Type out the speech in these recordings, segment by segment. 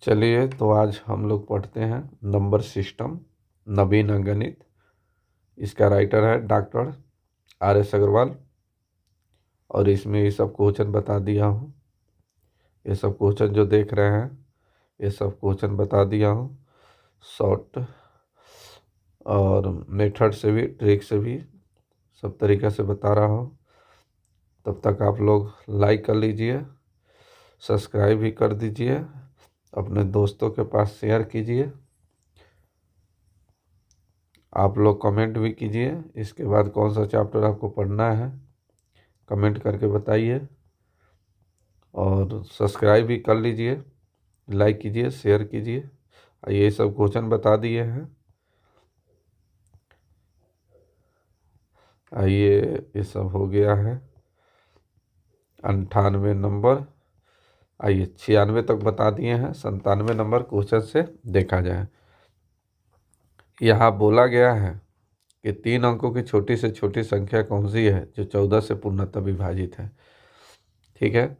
चलिए तो आज हम लोग पढ़ते हैं नंबर सिस्टम नवीन अंकगणित। इसका राइटर है डॉक्टर RS अग्रवाल और इसमें ये सब क्वेश्चन बता दिया हूँ। ये सब क्वेश्चन जो देख रहे हैं ये सब क्वेश्चन बता दिया हूँ शॉर्ट और मेथड से भी ट्रिक से भी सब तरीक़े से बता रहा हूँ। तब तक आप लोग लाइक कर लीजिए, सब्सक्राइब भी कर दीजिए, अपने दोस्तों के पास शेयर कीजिए। आप लोग कमेंट भी कीजिए इसके बाद कौन सा चैप्टर आपको पढ़ना है, कमेंट करके बताइए और सब्सक्राइब भी कर लीजिए, लाइक कीजिए, शेयर कीजिए। ये सब क्वेश्चन बता दिए हैं। आइए ये सब हो गया है 98 नंबर। आइए 96 तक बता दिए हैं, 97 नंबर क्वेश्चन से देखा जाए। यहाँ बोला गया है कि 3 अंकों की छोटी से छोटी संख्या कौन सी है जो 14 से पूर्णतः विभाजित है। ठीक है,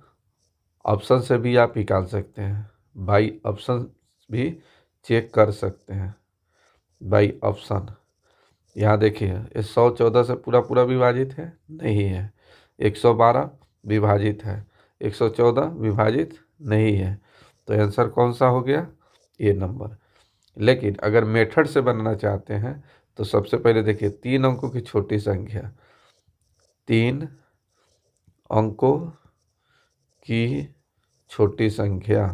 ऑप्शन से भी आप निकाल सकते हैं, बाई ऑप्शन भी चेक कर सकते हैं। बाई ऑप्शन यहाँ देखिए, ये 114 से पूरा पूरा विभाजित है नहीं है, 112 विभाजित है, 114 विभाजित नहीं है, तो आंसर कौन सा हो गया, ये नंबर। लेकिन अगर मेथड से बनाना चाहते हैं तो सबसे पहले देखिए 3 अंकों की छोटी संख्या, 3 अंकों की छोटी संख्या,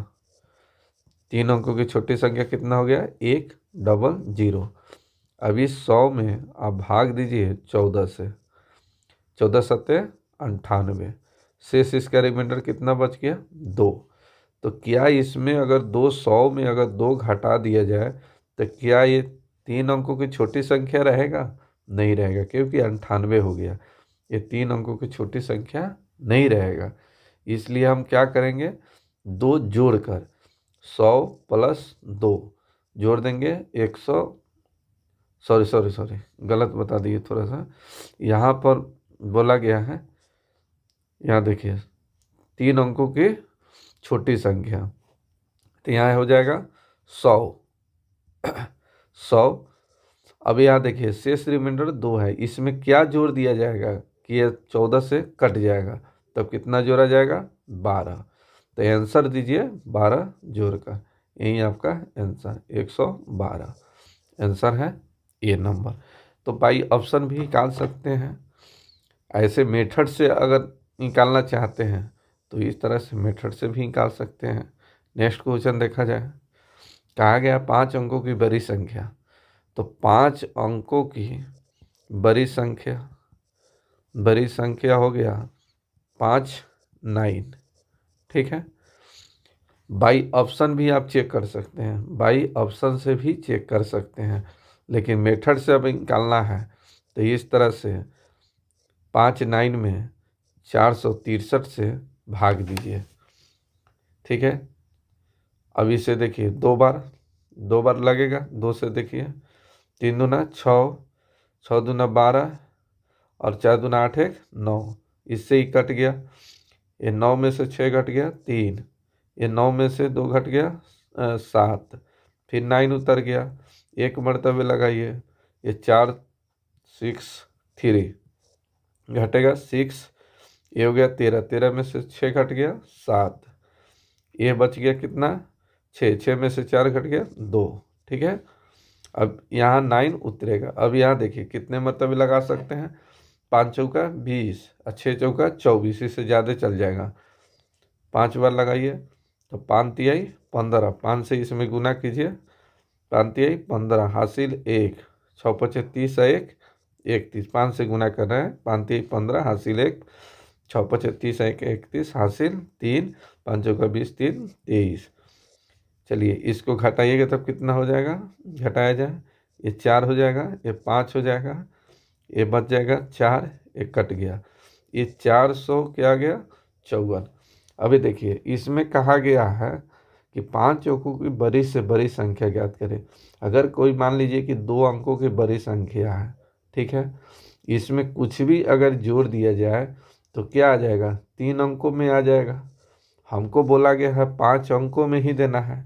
3 अंकों की छोटी संख्या कितना हो गया, 100। अभी 100 में आप भाग दीजिए 14 से, 14 सत्ते 98, शेष इसका रिमाइंडर कितना बच गया, 2। तो क्या इसमें अगर 200 में अगर 2 घटा दिया जाए तो क्या ये 3 अंकों की छोटी संख्या रहेगा, नहीं रहेगा, क्योंकि 98 हो गया। ये 3 अंकों की छोटी संख्या नहीं रहेगा। इसलिए हम क्या करेंगे, 2 जोड़कर 100 + 2 जोड़ देंगे 100, सॉरी गलत बता दिए थोड़ा सा। यहाँ पर बोला गया है, यहाँ देखिए 3 अंकों की छोटी संख्या, तो यहाँ हो जाएगा 100। 100। अब यहाँ देखिए शेष रिमाइंडर 2 है, इसमें क्या जोड़ दिया जाएगा कि ये 14 से कट जाएगा, तब कितना जोड़ा जाएगा, 12। तो आंसर दीजिए 12 जोड़कर, यही आपका आंसर 112 आंसर है ये नंबर। तो बाई ऑप्शन भी निकाल सकते हैं, ऐसे मेथड से अगर निकालना चाहते हैं तो इस तरह से मेथड से भी निकाल सकते हैं। नेक्स्ट क्वेश्चन देखा जाए, कहा गया 5 अंकों की बड़ी संख्या, तो 5 अंकों की बड़ी संख्या हो गया 5 9। ठीक है, बाई ऑप्शन भी आप चेक कर सकते हैं, बाई ऑप्शन से भी चेक कर सकते हैं, लेकिन मेथड से अब निकालना है तो इस तरह से 5 9 में 463 से भाग दीजिए। ठीक है, अब इसे देखिए 2 बार लगेगा, 2 से देखिए, 3 दूना 6, 6 दूना 12 और 4 दूना 8 1 9, इससे ही कट गया। ये 9 में से 6 घट गया 3, ये 9 में से 2 घट गया 7, फिर 9 उतर गया, एक मरतबे लगाइए, ये 4 6 3 घटेगा 6, ये हो गया 13, 13 में से 6 घट गया 7, ये बच गया कितना 6, 6 में से 4 घट गया 2। ठीक है, अब यहाँ 9 उतरेगा। अब यहाँ देखिए कितने मरतबे लगा सकते हैं, 5 चौका 20 और 6 चौका 24, इससे ज़्यादा चल जाएगा, 5 बार लगाइए तो 5 तिहाई 15, 5 से इसमें गुना कीजिए, 5 तिहाई 15 हासिल 1, 6 5 30 1 31, 5 से गुना कर रहे हैं, 5 तिहाई 15 हासिल 1, 6 5 30 1 31 हासिल 3, 5 चौका 20 3 23। चलिए इसको घटाइएगा तब कितना हो जाएगा, घटाया जाए, ये 4 हो जाएगा, ये 5 हो जाएगा, ये बच जाएगा 4, एक कट गया, ये 400 क्या आ गया 54। अभी देखिए इसमें कहा गया है कि 5 अंकों की बड़ी से बड़ी संख्या ज्ञात करें। अगर कोई मान लीजिए कि 2 अंकों की बड़ी संख्या है, ठीक है, इसमें कुछ भी अगर जोड़ दिया जाए तो क्या आ जाएगा, 3 अंकों में आ जाएगा। हमको बोला गया है 5 अंकों में ही देना है,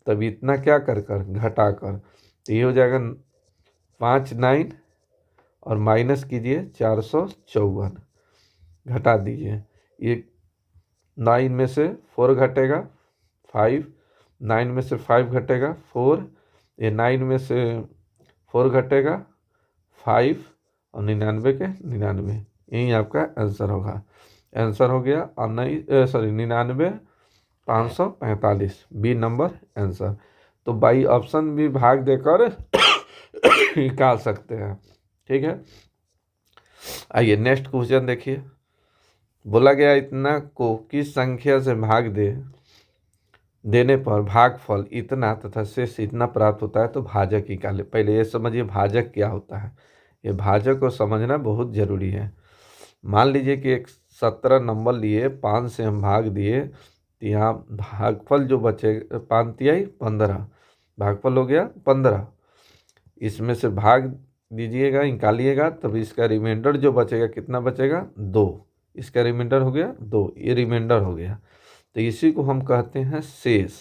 तब इतना क्या कर कर घटा कर, तो ये हो जाएगा 5 9 और माइनस कीजिए 454, घटा दीजिए। ये 9 में से 4 घटेगा 5, 9 में से 5 घटेगा 4, ये 9 में से 4 घटेगा 5 और 99 के 99, यही आपका आंसर होगा। आंसर हो गया और 99,545, बी नंबर आंसर। तो बाई ऑप्शन भी भाग देकर निकाल सकते हैं। ठीक है, आइए नेक्स्ट क्वेश्चन देखिए। बोला गया इतना को किस संख्या से भाग देने पर भागफल इतना तथा शेष इतना प्राप्त होता है, तो भाजक निकाले। पहले ये समझिए भाजक क्या होता है, ये भाजक को समझना बहुत ज़रूरी है। मान लीजिए कि एक 17 नंबर लिए, 5 से हम भाग दिए, तो यहाँ भागफल जो बचे 5 तिहाई 15, भागफल हो गया 15। इसमें से भाग दीजिएगा, निकालिएगा, तब इसका रिमाइंडर जो बचेगा कितना बचेगा 2, इसका रिमाइंडर हो गया 2, ये रिमाइंडर हो गया। तो इसी को हम कहते हैं शेष,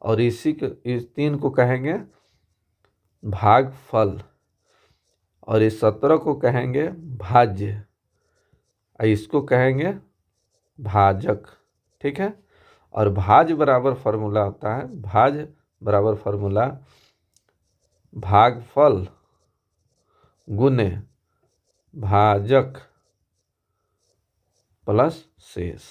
और इस 3 को कहेंगे भागफल, और इस 17 को कहेंगे भाज्य, इसको कहेंगे भाजक। ठीक है, और भाज बराबर फार्मूला होता है, भाज बराबर फार्मूला भागफल गुने भाजक प्लस शेष।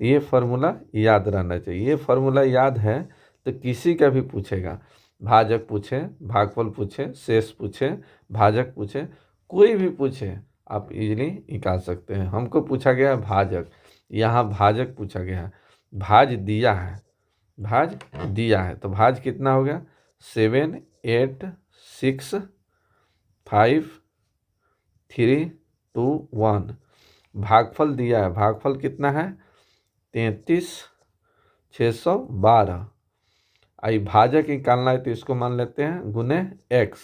तो ये फार्मूला याद रहना चाहिए। ये फार्मूला याद है तो किसी का भी पूछेगा, भाजक पूछे, भागफल पूछे, शेष पूछे, भाजक पूछे, कोई भी पूछे, आप इजीली निकाल सकते हैं। हमको पूछा गया है भाजक, यहाँ भाजक पूछा गया है, भाज दिया है, भाज दिया है, तो भाज कितना हो गया 7 8 6 5 3 2 1। भागफल दिया है, भागफल कितना है 33,612। आई भाजक निकालना है तो इसको मान लेते हैं गुने x,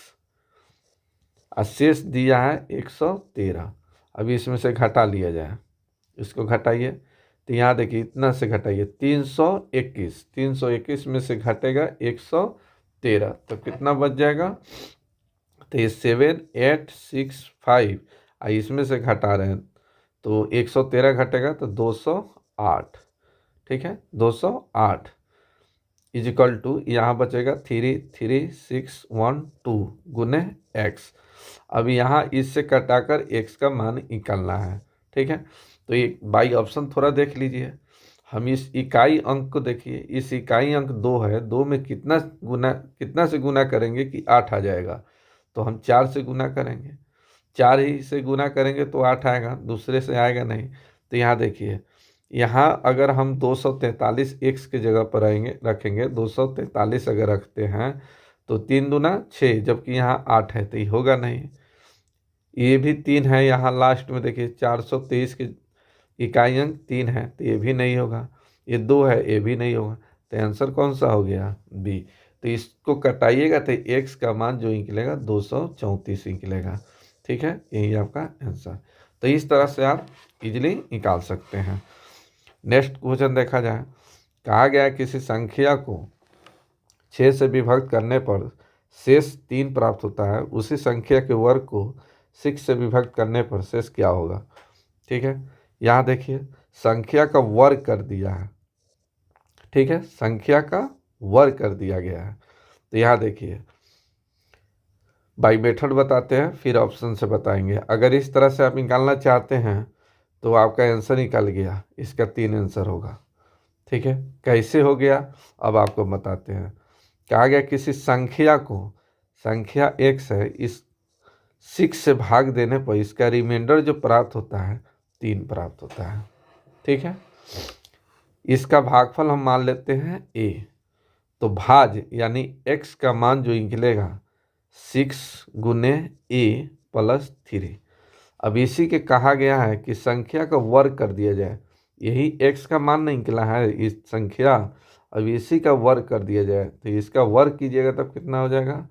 और शेष दिया है 113। अभी इसमें से घटा लिया जाए, इसको घटाइए, तो यहाँ देखिए इतना से घटाइए 321, 321 में से घटेगा 113, तो कितना बच जाएगा, तो ये 7 8 6 5, इसमें से घटा रहे हैं तो 113 घटेगा तो 208। ठीक है, 208 इजिकल टू यहाँ बचेगा 33612 गुने x। अब यहाँ इससे कटाकर x का मान निकालना है। ठीक है, तो ये बाई ऑप्शन थोड़ा देख लीजिए। हम इस इकाई अंक को देखिए, इस इकाई अंक 2 है, 2 में कितना से गुना करेंगे कि 8 आ जाएगा, तो हम 4 से गुना करेंगे, 4 ही से गुना करेंगे तो 8 आएगा, दूसरे से आएगा नहीं। तो यहाँ देखिए, यहाँ अगर हम 243 x के जगह पर रखेंगे 243 अगर रखते हैं तो 3 दूना 6, जबकि यहाँ 8 है तो ये होगा नहीं। ये भी 3 है, यहाँ लास्ट में देखिए 423 के इकाई अंक 3 है तो ये भी नहीं होगा। ये 2 है, ये भी नहीं होगा। तो आंसर कौन सा हो गया बी। तो इसको कटाइएगा तो x का मान जो निकलेगा 234 निकलेगा। ठीक है, यही आपका आंसर। तो इस तरह से आप इजीली निकाल सकते हैं। नेक्स्ट क्वेश्चन देखा जाए, कहा गया किसी संख्या को 6 से विभक्त करने पर शेष 3 प्राप्त होता है, उसी संख्या के वर्ग को 6 से विभक्त करने पर शेष क्या होगा। ठीक है, यहाँ देखिए संख्या का वर्ग कर दिया है। ठीक है, संख्या का वर्ग कर दिया गया है। तो यहाँ देखिए बाई मेथड बताते हैं, फिर ऑप्शन से बताएंगे। अगर इस तरह से आप निकालना चाहते हैं तो आपका आंसर निकल गया, इसका 3 आंसर होगा। ठीक है, कैसे हो गया अब आपको बताते हैं। कहा गया किसी संख्या को, संख्या x है, इस 6 से भाग देने पर इसका रिमाइंडर जो प्राप्त होता है 3 प्राप्त होता है। ठीक है, इसका भागफल हम मान लेते हैं a, तो भाज यानी x का मान जो निकलेगा 6 गुने a प्लस 3। अब इसी के कहा गया है कि संख्या का वर्ग कर दिया जाए, यही x का मान नहीं निकला है इस संख्या, अब इसी का वर्ग कर दिया जाए, तो इसका वर्ग कीजिएगा तब कितना हो जाएगा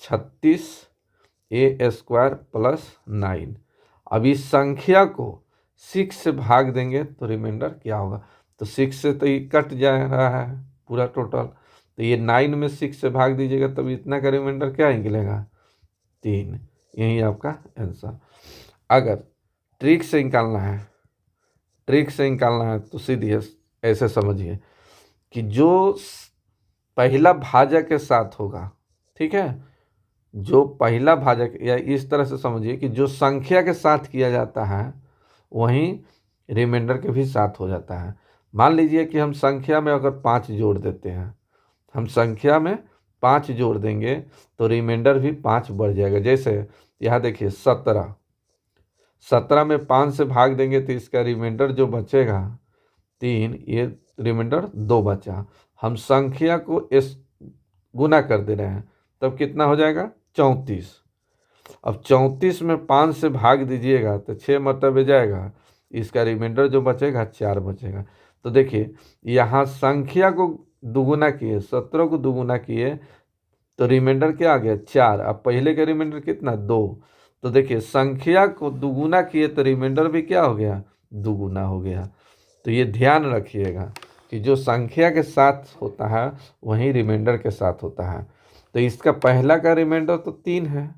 36a² प्लस 9। अब इस संख्या को 6 से भाग देंगे तो रिमाइंडर क्या होगा, तो 6 से तो ये कट जा रहा है पूरा टोटल, तो ये 9 में 6 से भाग दीजिएगा तब इतना का रिमाइंडर क्या निकलेगा 3। यही आपका आंसर। अगर ट्रिक से निकालना है, ट्रिक से निकालना है तो सीधे ऐसे समझिए कि जो पहला भाजक के साथ होगा, ठीक है, जो पहला भाजक, या इस तरह से समझिए कि जो संख्या के साथ किया जाता है वहीं रिमाइंडर के भी साथ हो जाता है। मान लीजिए कि हम संख्या में अगर 5 जोड़ देते हैं, हम संख्या में 5 जोड़ देंगे तो रिमाइंडर भी 5 बढ़ जाएगा। जैसे यहाँ देखिए 17, 17 में 5 से भाग देंगे तो इसका रिमाइंडर जो बचेगा 3, ये रिमाइंडर 2 बचा। हम संख्या को इस गुना कर दे रहे हैं तब कितना हो जाएगा 34। अब 34 में 5 से भाग दीजिएगा तो 6 मरतबे जाएगा, इसका रिमाइंडर जो बचेगा 4 बचेगा। तो देखिए यहाँ संख्या को दुगुना किए, 17 को दुगुना किए तो रिमाइंडर क्या आ गया 4। अब पहले का रिमाइंडर कितना 2, तो देखिए संख्या को दुगुना किए तो रिमाइंडर भी क्या हो गया दुगुना हो गया। तो ये ध्यान रखिएगा कि जो संख्या के साथ होता है वही रिमाइंडर के साथ होता है। तो इसका पहला का रिमाइंडर तो 3 है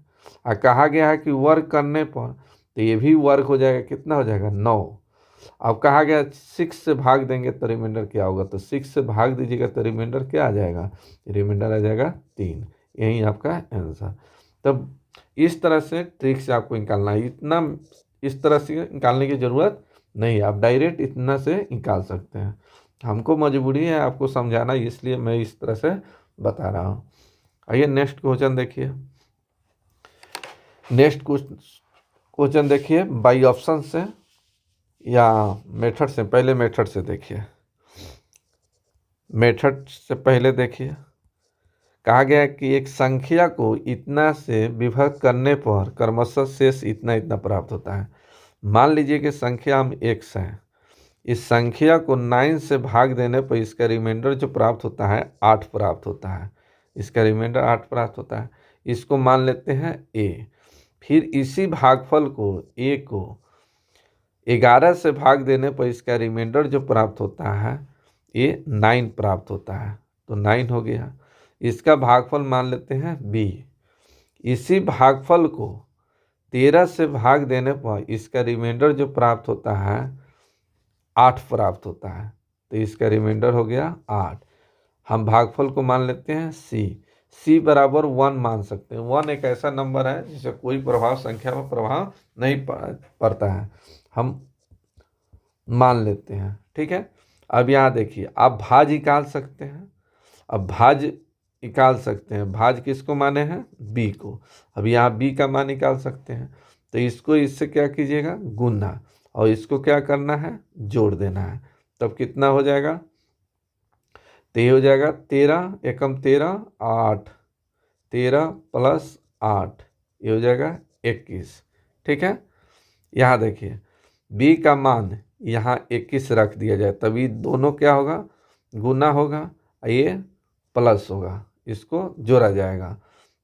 और कहा गया है कि वर्क करने पर, तो ये भी वर्क हो जाएगा, कितना हो जाएगा 9। अब कहा गया 6 से भाग देंगे तो रिमाइंडर क्या होगा, तो 6 से भाग दीजिएगा तो रिमाइंडर क्या आ जाएगा, रिमाइंडर आ जाएगा 3। यही आपका आंसर। तब इस तरह से ट्रिक से आपको निकालना है, इतना इस तरह से निकालने की ज़रूरत नहीं, आप डायरेक्ट इतना से निकाल सकते हैं। हमको मजबूरी है आपको समझाना, इसलिए मैं इस तरह से बता रहा हूँ। आइए नेक्स्ट क्वेश्चन देखिए। नेक्स्ट क्वेश्चन देखिए बाई ऑप्शन से या मेथड से। पहले मेथड से देखिए, मेथड से पहले देखिए कहा गया है कि एक संख्या को इतना से विभक्त करने पर क्रमशः शेष इतना इतना प्राप्त होता है। मान लीजिए कि संख्या हम x है, इस संख्या को 9 से भाग देने पर इसका रिमाइंडर जो प्राप्त होता है 8 प्राप्त होता है, इसका रिमाइंडर 8 प्राप्त होता है। इसको मान लेते हैं a। फिर इसी भागफल को a को 11 से भाग देने पर इसका रिमाइंडर जो प्राप्त होता है ये 9 प्राप्त होता है, तो 9 हो गया। इसका भागफल मान लेते हैं b। इसी भागफल को 13 से भाग देने पर इसका रिमाइंडर जो प्राप्त होता है 8 प्राप्त होता है, तो इसका रिमाइंडर हो गया 8। हम भागफल को मान लेते हैं c बराबर 1 मान सकते हैं। 1 एक ऐसा नंबर है जिसे कोई प्रभाव संख्या पर प्रभाव नहीं पड़ता है, हम मान लेते हैं, ठीक है। अब यहाँ देखिए आप भाज निकाल सकते हैं। अब भाज निकाल सकते हैं, भाज किसको माने हैं b को। अब यहाँ b का मान निकाल सकते हैं, तो इसको इससे क्या कीजिएगा गुना, और इसको क्या करना है जोड़ देना है। तब कितना हो जाएगा, तो ये हो जाएगा 13 एकम 13 8, 13 प्लस 8 ये हो जाएगा 21, ठीक है। यहाँ देखिए b का मान यहाँ 21 रख दिया जाए, तभी दोनों क्या होगा गुना होगा, ये प्लस होगा, इसको जोड़ा जाएगा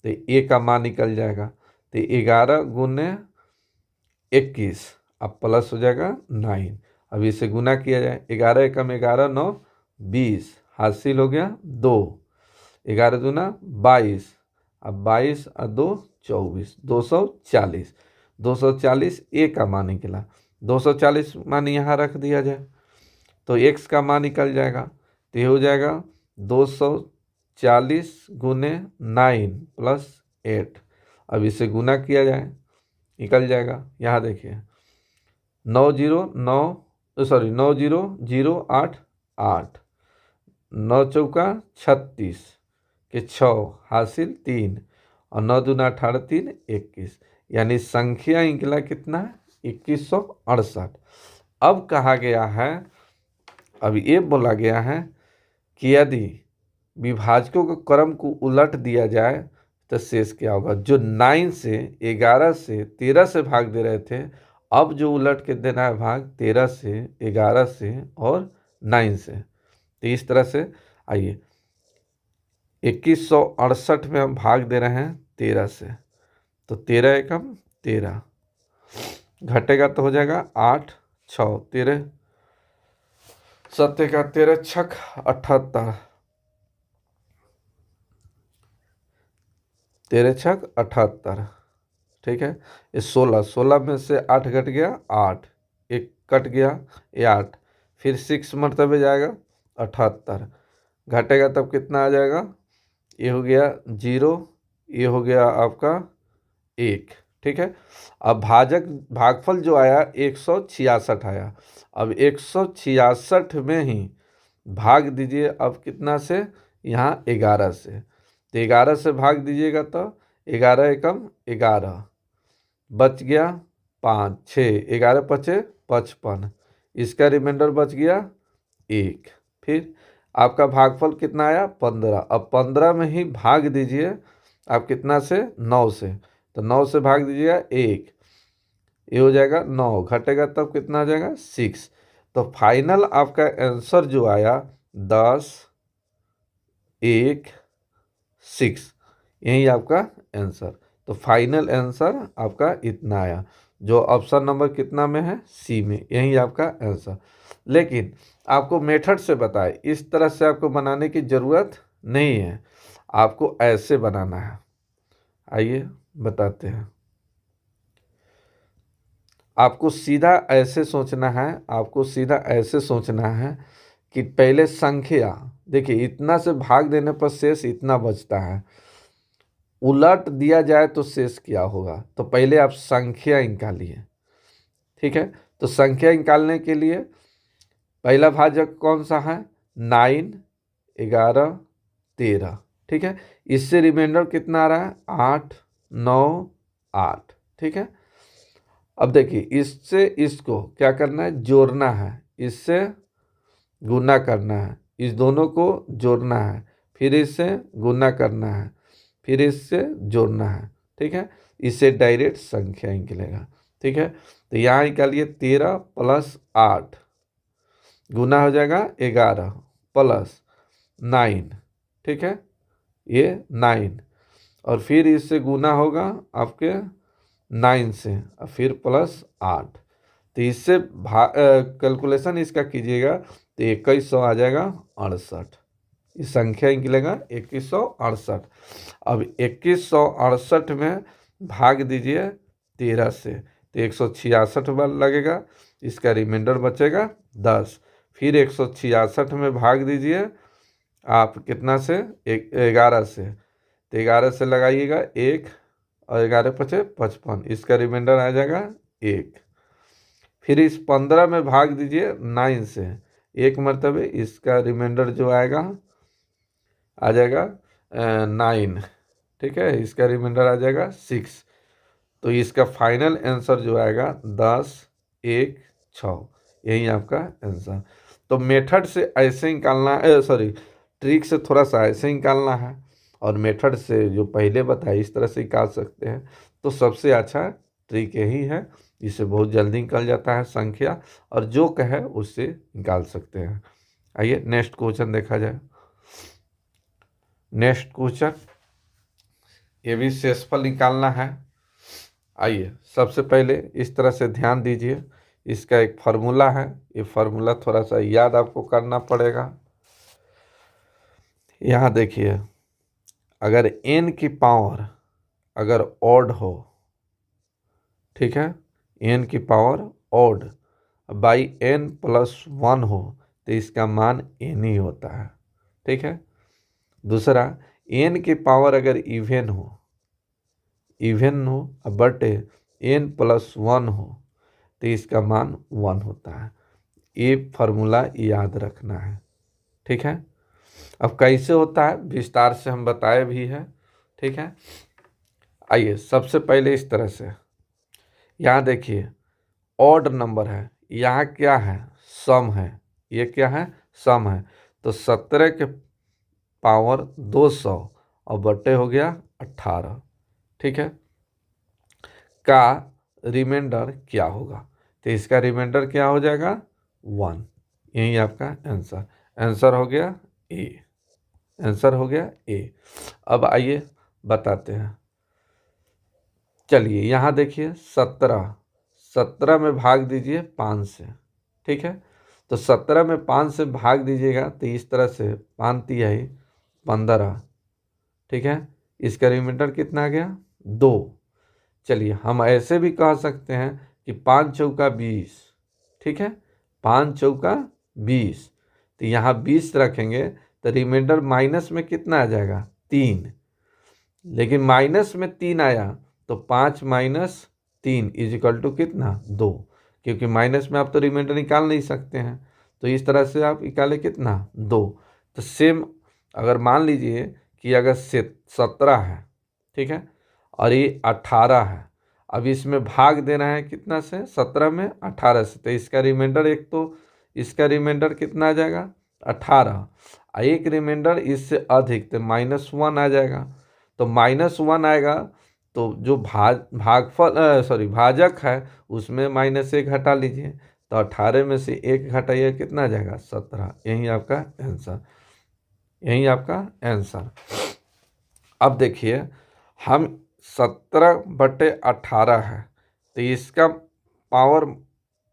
तो a का मान निकल जाएगा। तो 11 गुने 21 अब प्लस हो जाएगा 9। अब इसे गुना किया जाए, 11 एकम 11 9 20 हासिल हो गया 2, 11 दूना 22, अब 22 और 2 24, 240। 240 a का मान निकला, 240 मान यहाँ रख दिया जाए तो x का मान निकल जाएगा। तो ये हो जाएगा 240 गुने 9 प्लस 8। अब इसे गुना किया जाए निकल जाएगा। यहाँ देखिए 9 0 0 8 8, 9 चौका 36 के 6 हासिल 3 और 9 दूना 18 3 21, यानी संख्या निकला कितना 2168। अब कहा गया है, अब ये बोला गया है कि यदि विभाजकों के क्रम को उलट दिया जाए तो शेष क्या होगा। जो 9 से 11 से 13 से भाग दे रहे थे, अब जो उलट के देना है भाग 13 से 11 से और 9 से। तो इस तरह से आइए 2168 में हम भाग दे रहे हैं 13 से, तो 13 एकम 13 घटेगा तो हो जाएगा 8 6 13 7 का 13 छक 78, तेरह छक 78, ठीक है। ये 16, 16 में से 8 घट गया 8, एक कट गया ये 8, फिर 6 मरतबे जाएगा 78, घटेगा तब कितना आ जाएगा, ये हो गया 0, ये हो गया आपका 1, ठीक है। अब भागफल जो आया 166 आया। अब 166 में ही भाग दीजिए अब कितना से, यहाँ 11 से, तो 11 से भाग दीजिएगा तो 11 एकम 11, बच गया 5, 6, 11 पचे 55, इसका रिमाइंडर बच गया 1। फिर आपका भागफल कितना आया 15। अब 15 में ही भाग दीजिए आप कितना से, 9 से, तो 9 से भाग दीजिएगा 1, ये हो जाएगा 9, घटेगा तब कितना आ जाएगा 6। तो फाइनल आपका आंसर जो आया 10, 1, 6, यही आपका आंसर। तो फाइनल आंसर आपका इतना आया, जो ऑप्शन नंबर कितना में है, सी में, यही आपका आंसर। लेकिन आपको मेथड से बताए, इस तरह से आपको बनाने की ज़रूरत नहीं है, आपको ऐसे बनाना है। आइए बताते हैं। आपको सीधा ऐसे सोचना है, आपको सीधा ऐसे सोचना है कि पहले संख्या, देखिए इतना से भाग देने पर शेष इतना बचता है, उलट दिया जाए तो शेष क्या होगा, तो पहले आप संख्या निकालिए, ठीक है। तो संख्या निकालने के लिए पहला भाजक कौन सा है, 9, 11, 13, ठीक है। इससे रिमाइंडर कितना आ रहा है, 8, 9, 8, ठीक है। अब देखिए इससे इसको क्या करना है, जोड़ना है, इससे गुना करना है, इस दोनों को जोड़ना है, फिर इससे गुना करना है, फिर इससे जोड़ना है, ठीक है। इससे डायरेक्ट संख्या निकलेगा, ठीक है। तो यहाँ निकालिए 13 + 8 गुना हो जाएगा 11 + 9, ठीक है, ये 9, और फिर इससे गुना होगा आपके 9 से, और फिर +8, तो इससे कैलकुलेशन इसका कीजिएगा तो 2100 आ जाएगा 68, इस संख्या निकलेगा 2168। अब 2168 में भाग दीजिए 13 से, तो 166 बार लगेगा, इसका रिमाइंडर बचेगा 10, फिर 166 में भाग दीजिए आप कितना से, 11 से, तो 11 से लगाइएगा 1, और 11 पचे 55, इसका रिमाइंडर आ जाएगा 1। फिर इस 15 में भाग दीजिए 9 से, एक मरतबे, इसका रिमाइंडर जो आएगा आ जाएगा 9, ठीक है, इसका रिमाइंडर आ जाएगा 6। तो इसका फाइनल आंसर जो आएगा 10, 1, 6, यही आपका आंसर। तो मेथड से ऐसे निकालना है, सॉरी ट्रिक से थोड़ा सा ऐसे निकालना है, और मेथड से जो पहले बताया इस तरह से निकाल सकते हैं। तो सबसे अच्छा ट्रिक यही है, इससे बहुत जल्दी निकल जाता है संख्या, और जो कहे उससे निकाल सकते हैं। आइए नेक्स्ट क्वेश्चन देखा जाए। नेक्स्ट क्वेश्चन, ये भी शेषफल निकालना है। आइए सबसे पहले इस तरह से ध्यान दीजिए, इसका एक फार्मूला है, ये फार्मूला थोड़ा सा याद आपको करना पड़ेगा। यहाँ देखिए, अगर n की पावर अगर ऑड हो, ठीक है, n की पावर ऑड बाई n+1 हो, तो इसका मान n ही होता है, ठीक है। दूसरा, n की पावर अगर इवन हो बट n+1 हो, तो इसका मान 1 होता है। ये फार्मूला याद रखना है, ठीक है। अब कैसे होता है विस्तार से हम बताए भी हैं, ठीक है। आइए सबसे पहले इस तरह से, यहाँ देखिए ऑड नंबर है, यहाँ क्या है, सम है, ये क्या है, सम है, तो 17 के पावर 200 और बट्टे हो गया 18, ठीक है, का रिमाइंडर क्या होगा, तो इसका रिमाइंडर क्या हो जाएगा 1, यही आपका आंसर, आंसर हो गया ए, आंसर हो गया ए। अब आइए बताते हैं, चलिए यहाँ देखिए 17 में भाग दीजिए 5 से, ठीक है। तो 17 में 5 से भाग दीजिएगा तो इस तरह से 5 × 3 = 15, ठीक है, इसका रिमाइंडर कितना आ गया 2। चलिए हम ऐसे भी कह सकते हैं कि 5 चौका 20, ठीक है, 5 चौका 20, तो यहाँ 20 रखेंगे तो रिमाइंडर माइनस में कितना आ जाएगा 3, लेकिन माइनस में 3 आया तो 5 माइनस 3 इज इक्वल टू कितना 2, क्योंकि माइनस में आप तो रिमाइंडर निकाल नहीं सकते हैं, तो इस तरह से आप निकाले कितना 2। तो सेम अगर मान लीजिए कि अगर 17 है, ठीक है, और ये 18 है, अब इसमें भाग देना है कितना से 17 में 18 से, तो इसका रिमाइंडर एक तो इसका रिमाइंडर कितना आ जाएगा 18, एक रिमाइंडर इससे अधिक तो -1 आ जाएगा, तो -1 आएगा तो जो भाजक है उसमें -1 हटा लीजिए, तो 18 में से 1 घटाइए कितना आ जाएगा 17, यही आपका आंसर, यही आपका आंसर। अब देखिए हम 17/18 है तो इसका पावर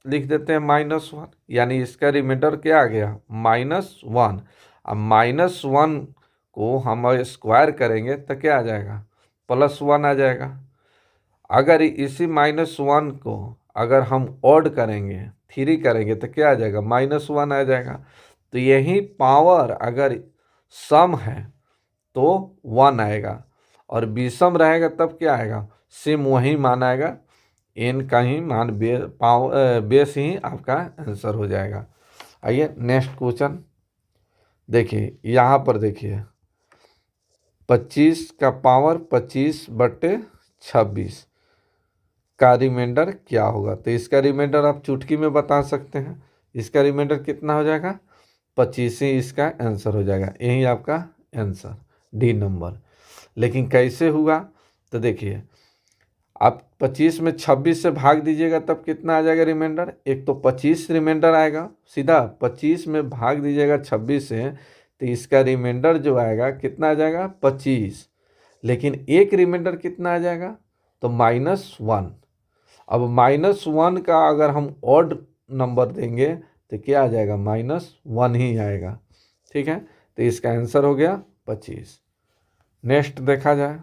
लिख देते हैं -1, यानी इसका रिमाइंडर क्या आ गया -1। अब -1 को हम स्क्वायर करेंगे तो क्या आ जाएगा +1 आ जाएगा। अगर इसी -1 को अगर हम ऑड करेंगे 3 करेंगे तो क्या आ जाएगा -1 आ जाएगा। तो यही पावर अगर सम है तो 1 आएगा, और विषम रहेगा तब क्या आएगा सेम वही मान आएगा, एन का ही मान बेस ही आपका आंसर हो जाएगा। आइए नेक्स्ट क्वेश्चन देखिए, यहाँ पर देखिए 25 का पावर 25/26 का रिमाइंडर क्या होगा, तो इसका रिमाइंडर आप चुटकी में बता सकते हैं, इसका रिमाइंडर कितना हो जाएगा 25 ही इसका आंसर हो जाएगा, यही आपका आंसर डी नंबर। लेकिन कैसे हुआ, तो देखिए आप 25 में 26 से भाग दीजिएगा तब कितना आ जाएगा रिमाइंडर, एक तो 25 रिमाइंडर आएगा, सीधा 25 में भाग दीजिएगा 26 से तो इसका रिमाइंडर जो आएगा कितना आ जाएगा 25, लेकिन एक रिमाइंडर कितना आ जाएगा तो -1। अब -1 का अगर हम ऑड नंबर देंगे तो क्या आ जाएगा -1 ही आएगा, ठीक है, तो इसका आंसर हो गया 25। नेक्स्ट देखा जाए,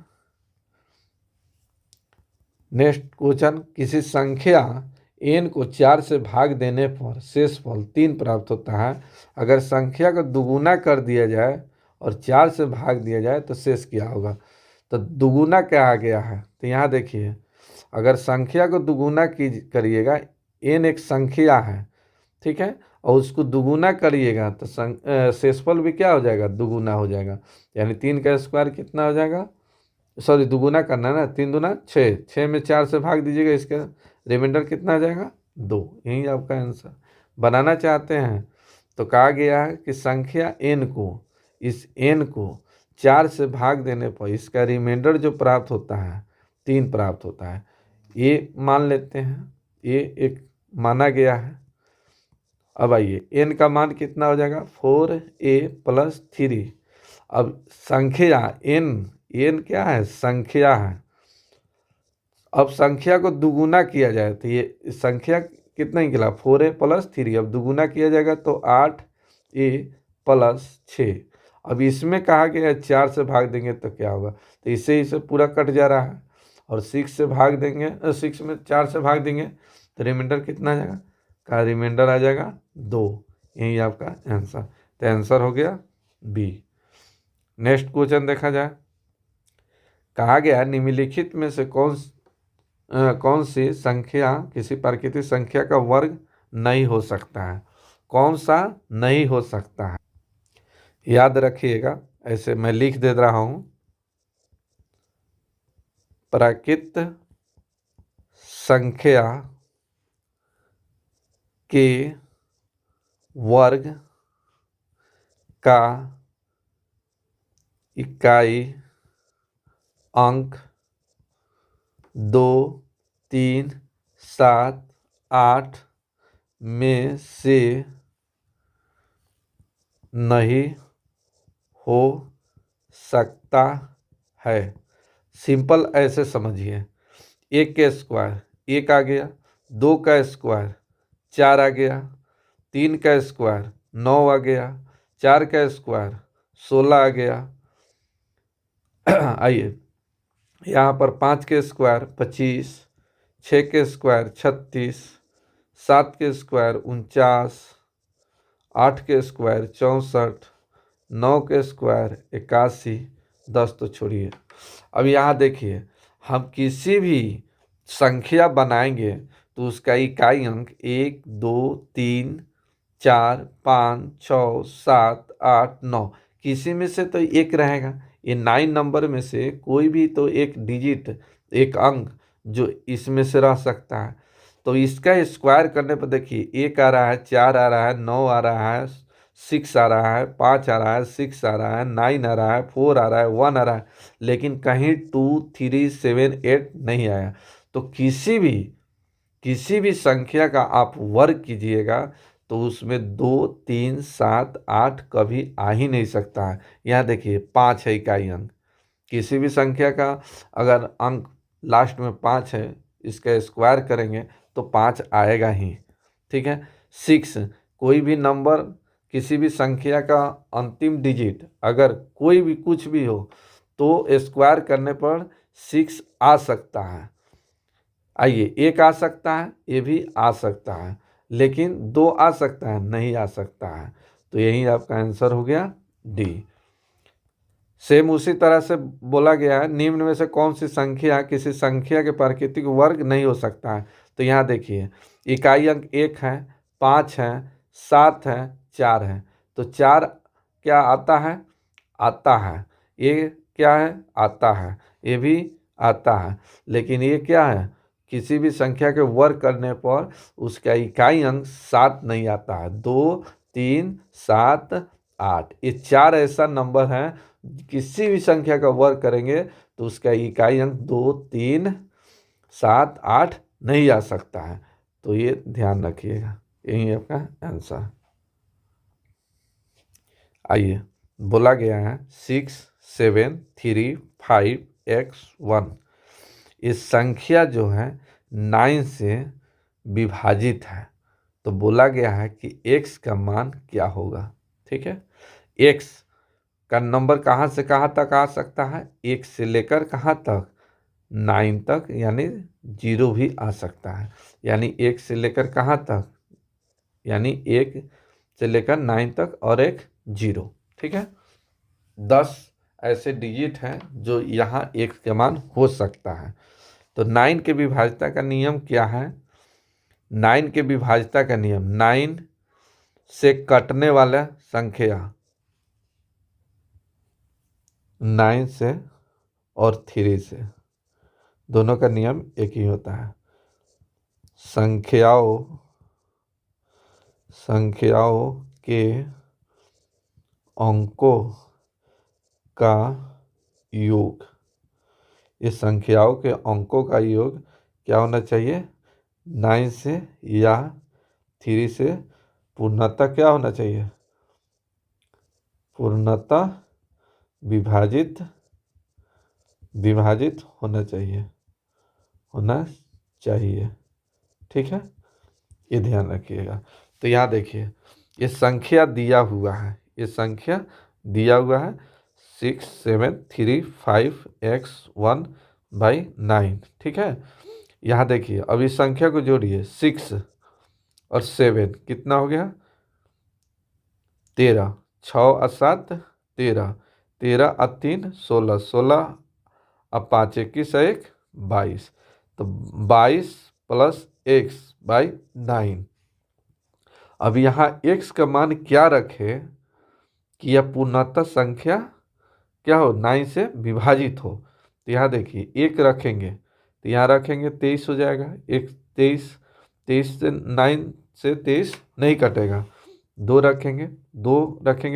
नेक्स्ट क्वेश्चन, किसी संख्या n को 4 से भाग देने पर शेषफल 3 प्राप्त होता है, अगर संख्या को दुगुना कर दिया जाए और 4 से भाग दिया जाए तो शेष क्या होगा। तो दुगुना क्या आ गया है, तो यहाँ देखिए अगर संख्या को दुगुना करिएगा, n एक संख्या है, ठीक है, और उसको दुगुना करिएगा तो शेषफल भी क्या हो जाएगा दुगुना हो जाएगा, यानी 3 का स्क्वायर कितना हो जाएगा, सॉरी दुगुना करना है ना, 3 दूना 6, 6 में 4 से भाग दीजिएगा, इसका रिमाइंडर कितना आ जाएगा 2, यही आपका आंसर। बनाना चाहते हैं तो कहा गया है कि संख्या n को, इस n को 4 से भाग देने पर इसका रिमाइंडर जो प्राप्त होता है 3 प्राप्त होता है, ये मान लेते हैं, ये एक माना गया है। अब आइए n का मान कितना हो जाएगा 4a + 3। अब संख्या n क्या है संख्या है, अब संख्या को दुगुना किया जाए तो ये संख्या कितना निकला 4a + 3, अब दुगुना किया जाएगा तो 8a + 6। अब इसमें कहा गया है 4 से भाग देंगे तो क्या होगा, तो इससे पूरा कट जा रहा है, और 6 से भाग देंगे 6 में 4 से भाग देंगे तो रिमाइंडर कितना आ जाएगा, का रिमाइंडर आ जाएगा 2, यही आपका आंसर। तो आंसर हो गया बी। नेक्स्ट क्वेश्चन देखा जाए, कहा गया निम्नलिखित में से कौन सी संख्या किसी प्राकृतिक संख्या का वर्ग नहीं हो सकता है, कौन सा नहीं हो सकता है, याद रखिएगा, ऐसे मैं लिख दे रहा हूं, प्राकृतिक संख्या के वर्ग का इकाई अंक 2, 3, 7, 8 में से नहीं हो सकता है। सिंपल ऐसे समझिए, 1 का स्क्वायर 1 आ गया, 2 का स्क्वायर 4 आ गया, 3 का स्क्वायर 9 आ गया, 4 का स्क्वायर 16 आ गया, आइए, यहाँ पर 5 के स्क्वायर 25, 6 के स्क्वायर 36, 7 के स्क्वायर 49, 8 के स्क्वायर 64, 9 के स्क्वायर 81, 10 तो छोड़िए। अब यहाँ देखिए, हम किसी भी संख्या बनाएंगे तो उसका इकाई अंक 1, 2, 3, 4, 5, 6, 7, 8, 9, किसी में से तो एक रहेगा। ये 9 नंबर में से कोई भी तो एक डिजिट, एक अंक जो इसमें से रह सकता है। तो इसका स्क्वायर करने पर देखिए, 1 आ रहा है, 4 आ रहा है, 9 आ रहा है, 6 आ रहा है, 5 आ रहा है, 6 आ रहा है, 9 आ रहा है, 4 आ रहा है, 1 आ रहा है, लेकिन कहीं 2, 3, 7, 8 नहीं आया। तो किसी भी संख्या का आप वर्ग कीजिएगा तो उसमें 2, 3, 7, 8 कभी आ ही नहीं सकता है। यहाँ देखिए 5 है इकाई अंक, किसी भी संख्या का अगर अंक लास्ट में 5 है, इसका स्क्वायर करेंगे तो 5 आएगा ही। ठीक है। 6, कोई भी नंबर, किसी भी संख्या का अंतिम डिजिट अगर कोई भी कुछ भी हो तो स्क्वायर करने पर 6 आ सकता है। आइए, 1 आ सकता है, ये भी आ सकता है, लेकिन 2 आ सकता है, नहीं आ सकता है। तो यही आपका आंसर हो गया डी। सेम उसी तरह से बोला गया है, निम्न में से कौन सी संख्या किसी संख्या के प्राकृतिक वर्ग नहीं हो सकता है। तो यहाँ देखिए, इकाई अंक 1 है, 5 है, 7 है, 4 है। तो 4 क्या आता है? आता है। ये क्या है? आता है। ये भी आता है। लेकिन ये क्या है? किसी भी संख्या के वर्ग करने पर उसका इकाई अंक 7 नहीं आता है। 2, 3, 7, 8, ये 4 ऐसा नंबर है, किसी भी संख्या का वर्ग करेंगे तो उसका इकाई अंक 2, 3, 7, 8 नहीं आ सकता है। तो ये ध्यान रखिएगा, यही आपका आंसर। आइए, बोला गया है 6, 7, 3, 5, x1, इस संख्या जो है 9 से विभाजित है। तो बोला गया है कि x का मान क्या होगा। ठीक है। x का नंबर कहाँ से कहाँ तक आ सकता है? 1 से लेकर कहाँ तक? 9 तक, यानी 0 भी आ सकता है। यानी 1 से लेकर कहाँ तक? यानी 1 से लेकर 9 तक और एक 0। ठीक है। 10 ऐसे डिजिट हैं जो यहाँ x का मान हो सकता है। तो 9 के विभाज्यता का नियम क्या है? 9 के विभाज्यता का नियम, 9 से कटने वाला संख्या, 9 से और 3 से, दोनों का नियम एक ही होता है। संख्याओं के अंकों का योग, ये संख्याओं के अंकों का योग क्या होना चाहिए? 9 से या 3 से पूर्णतः क्या होना चाहिए? पूर्णतः विभाजित होना चाहिए। ठीक है, ये ध्यान रखिएगा। तो यहाँ देखिए, ये संख्या दिया हुआ है, 6, 7, 3, 5, x1/9। ठीक है। यहाँ देखिए, अब इस संख्या को जोड़िए, 6 और 7 कितना हो गया? 13, 6 और 7 13, 13 और 3 16, 16 और 5 21 और 1 22। तो 22 प्लस x/9। अब यहाँ x का मान क्या रखे कि यह पूर्णतः संख्या क्या हो? 9 से विभाजित हो। तो यहाँ देखिए, 1 रखेंगे तो यहाँ रखेंगे 23 हो जाएगा। 23 से 9 से 23 नहीं कटेगा। 2 रखेंगे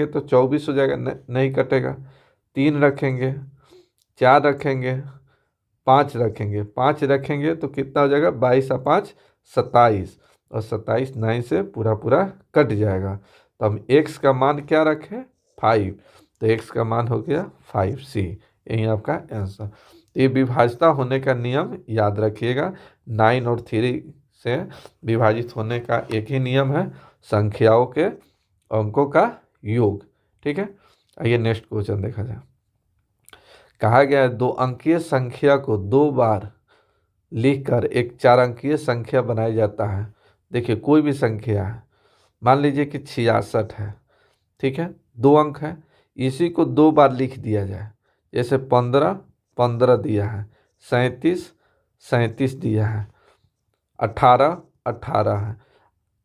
तो 24 हो जाएगा, नहीं कटेगा। 3 रखेंगे, 4 रखेंगे, 5 रखेंगे तो कितना हो जाएगा? 22 और 5 27, और 27 9 से पूरा कट जाएगा। तो हम x का मान क्या रखें? 5। तो x का मान हो गया 5c। यही आपका आंसर। तो ये विभाज्यता होने का नियम याद रखिएगा। 9 और 3 से विभाजित होने का एक ही नियम है, संख्याओं के अंकों का योग। ठीक है। आइए नेक्स्ट क्वेश्चन देखा जाए। कहा गया है 2 अंकीय संख्या को 2 बार लिखकर एक 4 अंकीय संख्या बनाया जाता है। देखिए कोई भी संख्या है, मान लीजिए कि 66 है, ठीक है, 2 अंक है, इसी को 2 बार लिख दिया जाए। जैसे 15 15 दिया है, 37 37 दिया है, 18 18 है।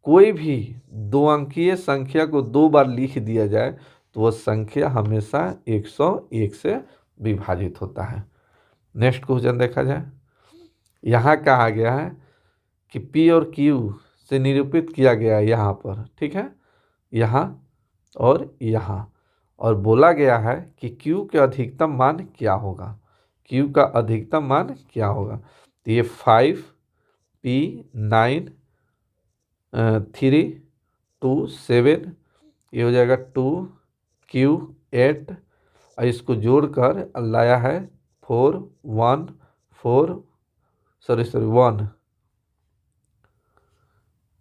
कोई भी 2 अंकीय संख्या को 2 बार लिख दिया जाए तो वह संख्या हमेशा 101 से विभाजित होता है। नेक्स्ट क्वेश्चन देखा जाए। यहाँ कहा गया है कि P और Q से निरूपित किया गया है यहाँ पर, ठीक है, यहाँ और यहाँ, और बोला गया है कि Q का अधिकतम मान क्या होगा। Q का अधिकतम मान क्या होगा। तो ये 5 P 9 3 2 7, ये हो जाएगा 2 Q 8, और इसको जोड़कर लाया है 4 1 4 1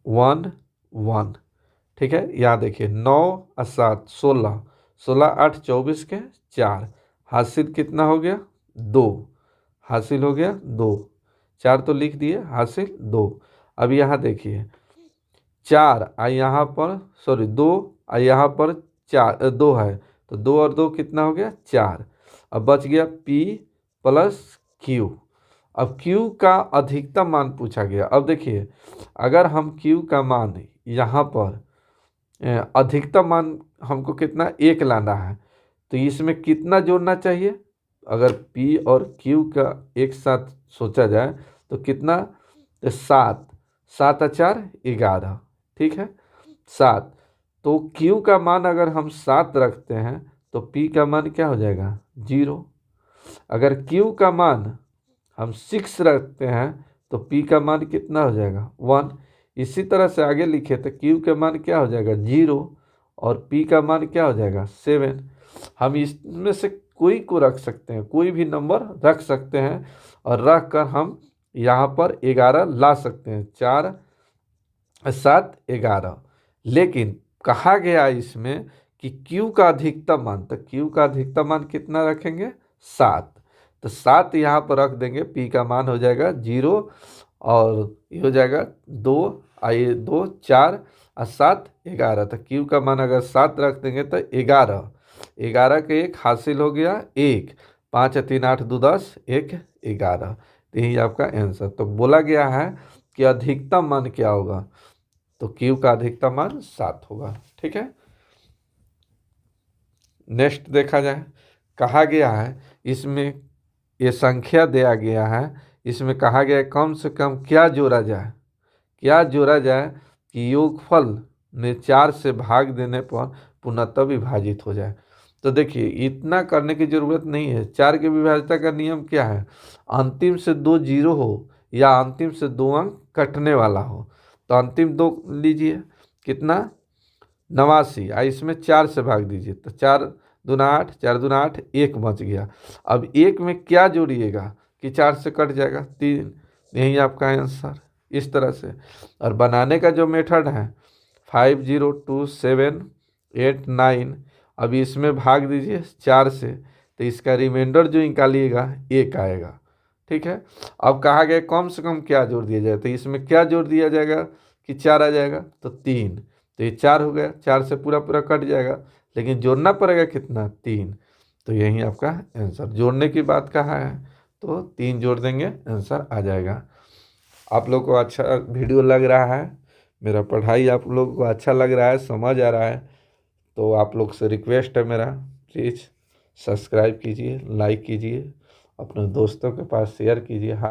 1 1, ठीक है। यहाँ देखिए 9 और 7 16, 16 8 24 के 4, हासिल कितना हो गया 2, हासिल हो गया 2, 4 तो लिख दिए, हासिल 2। अब यहाँ देखिए 4 और यहाँ पर 2 और यहाँ पर 4 2 है, तो 2 और 2 कितना हो गया 4। अब बच गया P प्लस Q। अब Q का अधिकतम मान पूछा गया। अब देखिए अगर हम Q का मान यहाँ पर अधिकतम मान हमको कितना 1 लाना है, तो इसमें कितना जोड़ना चाहिए। अगर P और Q का एक साथ सोचा जाए तो कितना, 7 7 और 4 11, ठीक है 7। तो Q का मान अगर हम 7 रखते हैं तो P का मान क्या हो जाएगा 0। अगर Q का मान हम 6 रखते हैं तो P का मान कितना हो जाएगा 1। इसी तरह से आगे लिखे तो Q का मान क्या हो जाएगा 0 और P का मान क्या हो जाएगा 7। हम इसमें से कोई को रख सकते हैं, कोई भी नंबर रख सकते हैं, और रख कर हम यहाँ पर 11 ला सकते हैं, 4 7 11। लेकिन कहा गया इसमें कि Q का अधिकतम मान, तो Q का अधिकतम मान कितना रखेंगे 7, तो 7 यहाँ पर रख देंगे, P का मान हो जाएगा 0, और ये हो जाएगा 2 आइए 2 4 और 7 11। तो Q का मान अगर 7 रख देंगे तो 11, 11 के 1 हासिल हो गया 1, 5 3 8 2 10 1 11। तो यही आपका आंसर। तो बोला गया है कि अधिकतम मान क्या होगा, तो Q का अधिकतम मान 7 होगा, ठीक है। नेक्स्ट देखा जाए, कहा गया है इसमें ये संख्या दिया गया है, इसमें कहा गया है कम से कम क्या जोड़ा जाए, क्या जोड़ा जाए कि योगफल में 4 से भाग देने पर पूर्णतः विभाजित हो जाए। तो देखिए इतना करने की ज़रूरत नहीं है। 4 के विभाज्यता का नियम क्या है, अंतिम से 2 जीरो हो या अंतिम से 2 अंक कटने वाला हो। तो अंतिम 2 लीजिए, कितना 89, इसमें 4 से भाग दीजिए, तो 4 दूना 8 4 दूना 8 1 बच गया। अब 1 में क्या जोड़िएगा कि 4 से कट जाएगा 3, यही आपका आंसर। इस तरह से, और बनाने का जो मेथड है 5 0 2 7 8 9, अब इसमें भाग दीजिए 4 से, तो इसका रिमाइंडर जो निकालिएगा 1 आएगा, ठीक है। अब कहा गया कम से कम क्या जोड़ दिया जाए, तो इसमें क्या जोड़ दिया जाएगा कि 4 आ जाएगा, तो 3, तो ये 4 हो गया, 4 से पूरा पूरा कट जाएगा, लेकिन जोड़ना पड़ेगा कितना 3। तो यही आपका आंसर। जोड़ने की बात कहा है तो 3 जोड़ देंगे, आंसर आ जाएगा। आप लोग को अच्छा वीडियो लग रहा है, मेरा पढ़ाई आप लोग को अच्छा लग रहा है, समझ आ रहा है, तो आप लोग से रिक्वेस्ट है मेरा, प्लीज़ सब्सक्राइब कीजिए, लाइक कीजिए, अपने दोस्तों के पास शेयर कीजिए। हाँ।